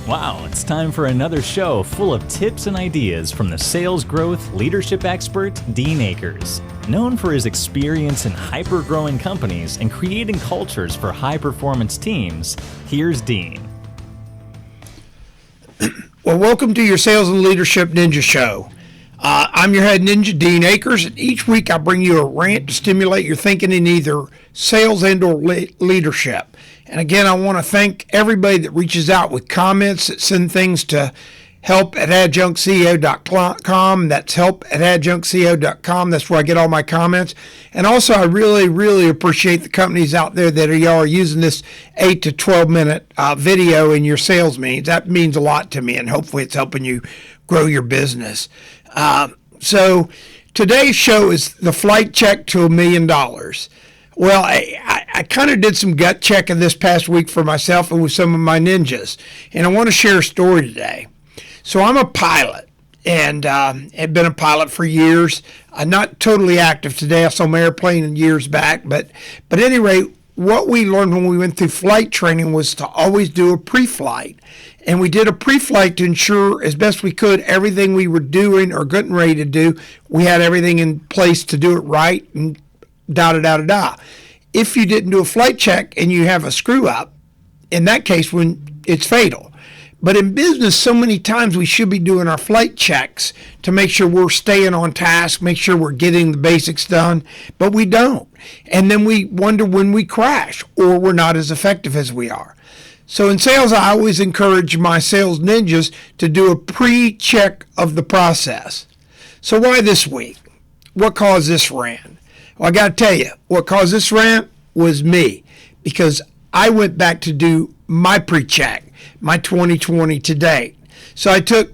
Wow, it's time for another show full of tips and ideas from the sales growth leadership expert, Dean Akers. Known for his experience in hyper-growing companies and creating cultures for high-performance teams, here's Dean. Well, welcome to your Sales and Leadership Ninja Show. I'm your head ninja, Dean Akers, and each week I bring you a rant to stimulate your thinking in either sales and or leadership. And again, I want to thank everybody that reaches out with comments, that send things to help@adjunctceo.com. That's help@adjunctceo.com. That's where I get all my comments. And also, I really appreciate the companies out there that are using this 8 to 12 minute video in your sales meetings. That means a lot to me, and hopefully it's helping you grow your business. So today's show is the flight check to $1 million. Well, I kind of did some gut checking this past week for myself and with some of my ninjas, and I want to share a story today. So I'm a pilot, and have been a pilot for years. I'm not totally active today. I saw my airplane years back, but at any rate, what we learned when we went through flight training was to always do a pre-flight. And we did a pre-flight to ensure as best we could everything we were doing or getting ready to do, we had everything in place to do it right and da-da-da-da-da. If you didn't do a flight check and you have a screw up, in that case, when it's fatal. But in business, so many times we should be doing our flight checks to make sure we're staying on task, make sure we're getting the basics done, but we don't. And then we wonder when we crash or we're not as effective as we are. So in sales, I always encourage my sales ninjas to do a pre-check of the process. So why this week? What caused this rant? Well, I got to tell you, what caused this rant was me, because I went back to do my pre-check, my 2020 to date. So I took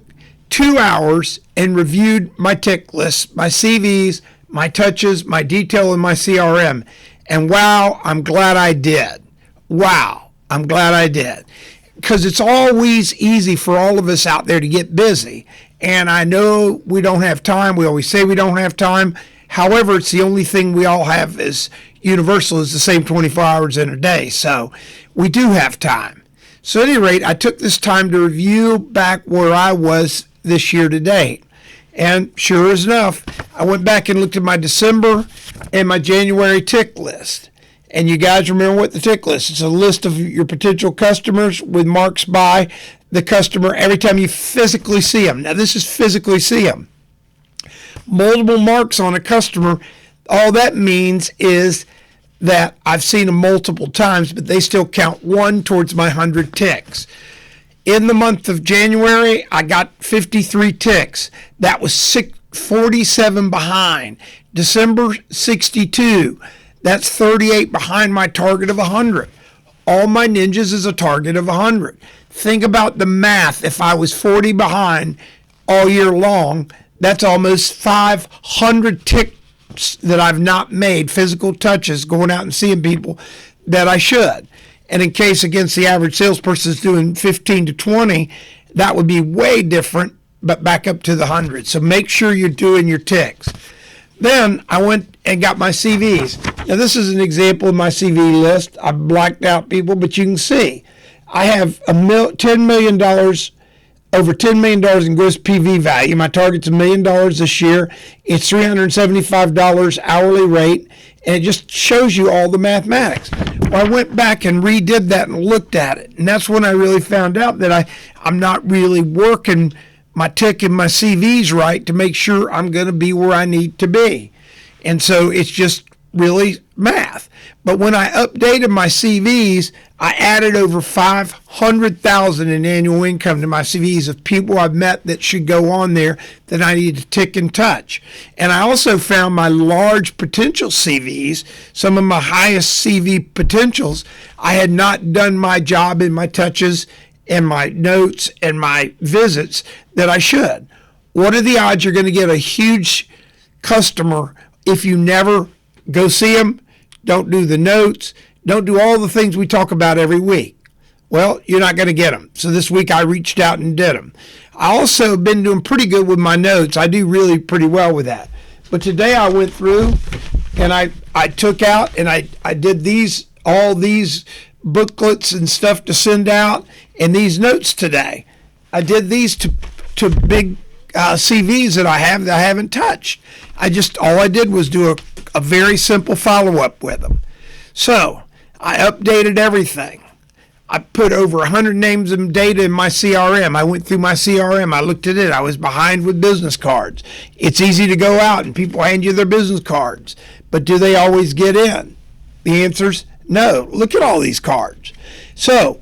2 hours and reviewed my tick list, my CVs, my touches, my detail in my CRM. And wow, I'm glad I did. Wow, I'm glad I did. Because it's always easy for all of us out there to get busy. And I know we don't have time. We always say we don't have time. However, it's the only thing we all have is universal, is the same 24 hours in a day. So we do have time. So at any rate, I took this time to review back where I was this year to date. And sure as enough, I went back and looked at my December and my January tick list. And you guys remember what the tick list is? It's a list of your potential customers with marks by the customer every time you physically see them. Now, this is physically see them. Multiple marks on a customer, all that means is that I've seen them multiple times, but they still count one towards my 100 ticks. In the month of January, I got 53 ticks. That was 47 behind. December, 62. That's 38 behind my target of 100. All my ninjas is a target of 100. Think about the math. If I was 40 behind all year long, that's almost 500 ticks that I've not made, physical touches, going out and seeing people that I should. And in case against the average salesperson is doing 15 to 20, that would be way different, but back up to the 100. So make sure you're doing your ticks. Then I went and got my CVs. Now this is an example of my CV list. I blacked out people, but you can see I have $10 million, over $10 million in gross PV value. My target's $1 million this year. It's $375 hourly rate, and it just shows you all the mathematics. Well, I went back and redid that and looked at it, and that's when I really found out that I'm not really working my tick and my CVs right to make sure I'm going to be where I need to be. And so it's just really math. But when I updated my CVs, I added over 500,000 in annual income to my CVs of people I've met that should go on there that I need to tick and touch. And I also found my large potential CVs, some of my highest CV potentials. I had not done my job in my touches and my notes and my visits that I should. What are the odds you're going to get a huge customer if you never go see them, don't do the notes, don't do all the things we talk about every week? Well, you're not going to get them. So this week I reached out and did them. I also have been doing pretty good with my notes. I do really pretty well with that. But today I went through and I took out and I did all these booklets and stuff to send out, And these notes today, I did these to big CVs that I haven't touched. All I did was do a very simple follow-up with them. So I updated everything. I put over 100 names and data in my CRM. I went through my CRM. I looked at it. I was behind with business cards. It's easy to go out and people hand you their business cards, but do they always get in? The answer's no. Look at all these cards. So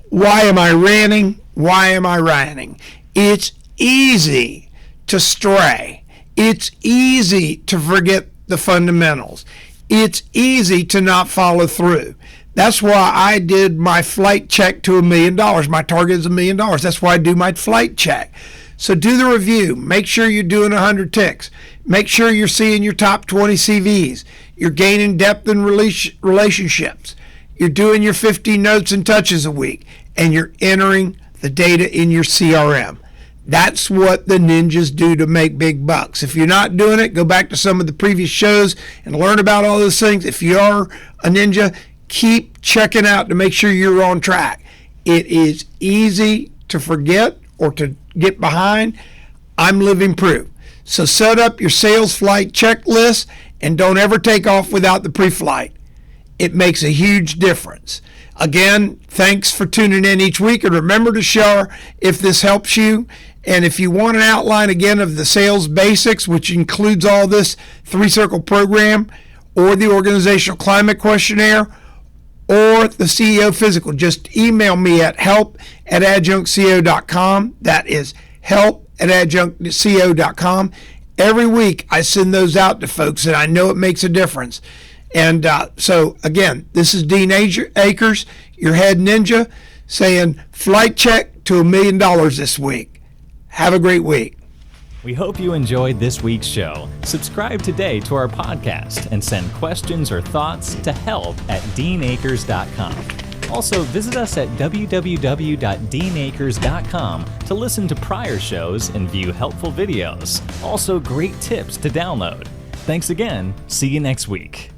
why am I ranting? Why am I ranting? It's easy to stray. It's easy to forget the fundamentals. It's easy to not follow through. That's why I did my flight check to $1 million. My target is $1 million. That's why I do my flight check. So do the review. Make sure you're doing 100 ticks. Make sure you're seeing your top 20 CVs. You're gaining depth in relationships. You're doing your 15 notes and touches a week. And you're entering the data in your CRM. That's what the ninjas do to make big bucks. If you're not doing it, go back to some of the previous shows and learn about all those things. If you are a ninja, keep checking out to make sure you're on track. It is easy to forget or to get behind. I'm living proof. So set up your sales flight checklist and don't ever take off without the pre-flight. It makes a huge difference. Again, thanks for tuning in each week, and remember to share if this helps you. And if you want an outline again of the sales basics, which includes all this 3-circle program or the organizational climate questionnaire or the CEO physical, just email me at help@adjunctco.com. That is help@adjunctco.com. Every week I send those out to folks, and I know it makes a difference. And so again, this is Dean Akers, your head ninja, saying flight check to $1 million this week. Have a great week. We hope you enjoyed this week's show. Subscribe today to our podcast and send questions or thoughts to help@deanakers.com. Also, visit us at www.deanakers.com to listen to prior shows and view helpful videos. Also, great tips to download. Thanks again. See you next week.